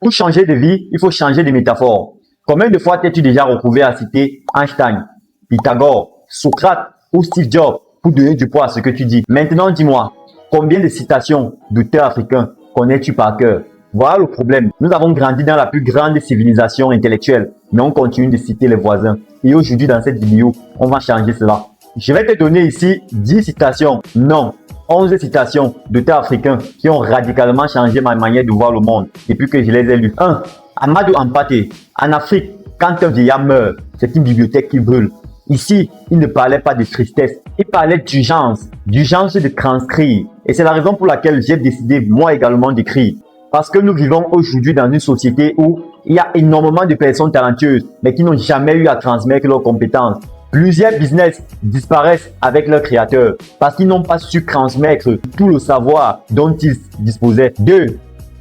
Pour changer de vie, il faut changer de métaphore. Combien de fois t'es-tu déjà retrouvé à citer Einstein, Pythagore, Socrate ou Steve Jobs pour donner du poids à ce que tu dis? Maintenant, dis-moi, combien de citations d'auteurs africains connais-tu par cœur? Voilà le problème. Nous avons grandi dans la plus grande civilisation intellectuelle, mais on continue de citer les voisins. Et aujourd'hui, dans cette vidéo, on va changer cela. Je vais te donner ici 10 citations, non, 11 citations d'auteurs africains qui ont radicalement changé ma manière de voir le monde depuis que je les ai lus. 1. Amadou Hampâté. En Afrique, quand un vieillard meurt, c'est une bibliothèque qui brûle. Ici, il ne parlait pas de tristesse, il parlait d'urgence de transcrire. Et c'est la raison pour laquelle j'ai décidé moi également d'écrire. Parce que nous vivons aujourd'hui dans une société où il y a énormément de personnes talentueuses, mais qui n'ont jamais eu à transmettre leurs compétences. Plusieurs business disparaissent avec leurs créateurs parce qu'ils n'ont pas su transmettre tout le savoir dont ils disposaient. 2.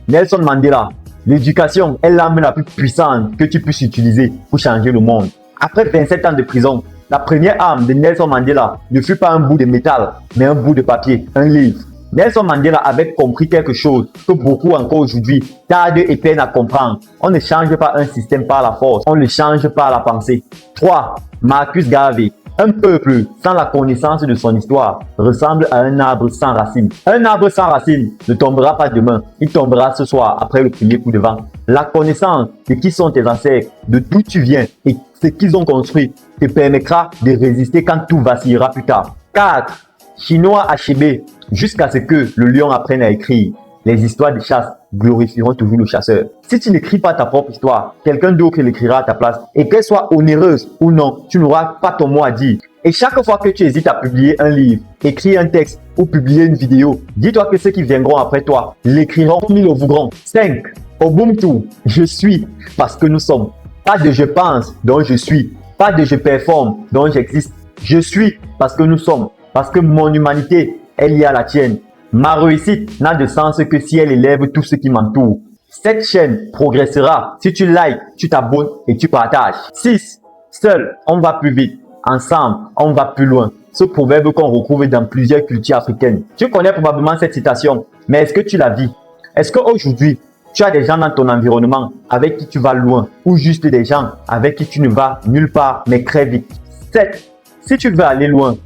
Nelson Mandela. L'éducation est l'arme la plus puissante que tu puisses utiliser pour changer le monde. Après 27 ans de prison, la première arme de Nelson Mandela ne fut pas un bout de métal, mais un bout de papier, un livre. Nelson Mandela avait compris quelque chose que beaucoup encore aujourd'hui tardent et peinent à comprendre. On ne change pas un système par la force, on le change par la pensée. 3. Marcus Garvey. Un peuple sans la connaissance de son histoire ressemble à un arbre sans racines. Un arbre sans racines ne tombera pas demain, il tombera ce soir après le premier coup de vent. La connaissance de qui sont tes ancêtres, de d'où tu viens et ce qu'ils ont construit te permettra de résister quand tout vacillera plus tard. 4. Chinua Achebe. Jusqu'à ce que le lion apprenne à écrire, les histoires de chasse glorifieront toujours le chasseur. Si tu n'écris pas ta propre histoire, quelqu'un d'autre l'écrira à ta place. Et qu'elle soit onéreuse ou non, tu n'auras pas ton mot à dire. Et chaque fois que tu hésites à publier un livre, écrire un texte ou publier une vidéo, dis-toi que ceux qui viendront après toi l'écriront comme ils le voudront. 5. Ubuntu. Je suis parce que nous sommes. Pas de je pense dont je suis. Pas de je performe dont j'existe. Je suis parce que nous sommes. Parce que mon humanité est liée à la tienne. Ma réussite n'a de sens que si elle élève tout ce qui m'entoure. Cette chaîne progressera si tu likes, tu t'abonnes et tu partages. 6. Seul, on va plus vite. Ensemble, on va plus loin. Ce proverbe qu'on retrouve dans plusieurs cultures africaines. Tu connais probablement cette citation, mais est-ce que tu la vis? Est-ce qu'aujourd'hui, tu as des gens dans ton environnement avec qui tu vas loin ou juste des gens avec qui tu ne vas nulle part mais très vite? 7. Si tu veux aller loin,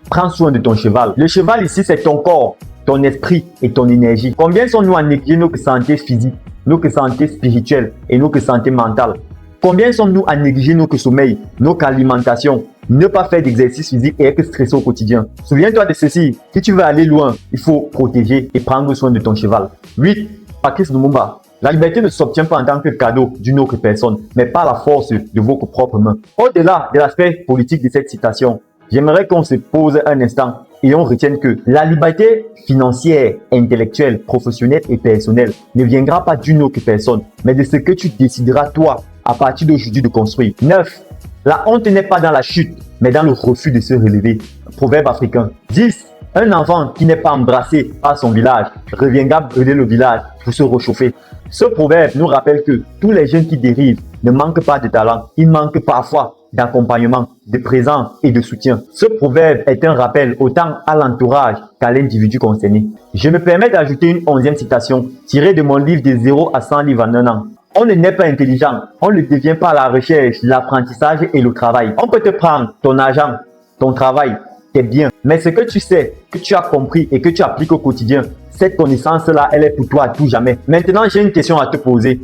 prends soin de ton cheval. Le cheval ici, c'est ton corps, ton esprit et ton énergie. Combien sommes-nous à négliger nos santé physique, nos santé spirituelle et nos santé mentale? Combien sommes-nous à négliger nos sommeil, nos alimentation, ne pas faire d'exercice physique et être stressé au quotidien? Souviens-toi de ceci. Si tu veux aller loin, il faut protéger et prendre soin de ton cheval. 8. Patrice Lumumba. La liberté ne s'obtient pas en tant que cadeau d'une autre personne, mais par la force de vos propres mains. Au-delà de l'aspect politique de cette citation, j'aimerais qu'on se pose un instant et on retienne que la liberté financière, intellectuelle, professionnelle et personnelle ne viendra pas d'une autre personne, mais de ce que tu décideras toi à partir d'aujourd'hui de construire. 9. La honte n'est pas dans la chute, mais dans le refus de se relever. Proverbe africain. 10. Un enfant qui n'est pas embrassé par son village reviendra brûler le village pour se réchauffer. Ce proverbe nous rappelle que tous les jeunes qui dérivent ne manquent pas de talent, ils manquent parfois d'accompagnement, de présence et de soutien. Ce proverbe est un rappel autant à l'entourage qu'à l'individu concerné. Je me permets d'ajouter une 11e citation tirée de mon livre de 0 à 100 livres en un an. On ne naît pas intelligent, on le devient par la recherche, l'apprentissage et le travail. On peut te prendre ton argent, ton travail, tes biens, mais ce que tu sais, que tu as compris et que tu appliques au quotidien, cette connaissance-là, elle est pour toi à tout jamais. Maintenant, j'ai une question à te poser.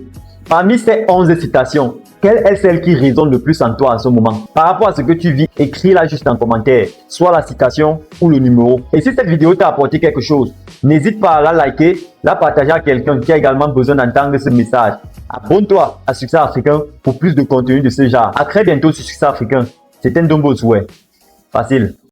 Parmi ces 11 citations, quelle est celle qui résonne le plus en toi en ce moment? Par rapport à ce que tu vis, écris-la juste en commentaire, soit la citation ou le numéro. Et si cette vidéo t'a apporté quelque chose, n'hésite pas à la liker, la partager à quelqu'un qui a également besoin d'entendre ce message. Abonne-toi à Succès Africain pour plus de contenu de ce genre. À très bientôt sur Succès Africain. C'était Ndombo Zoué. Facile.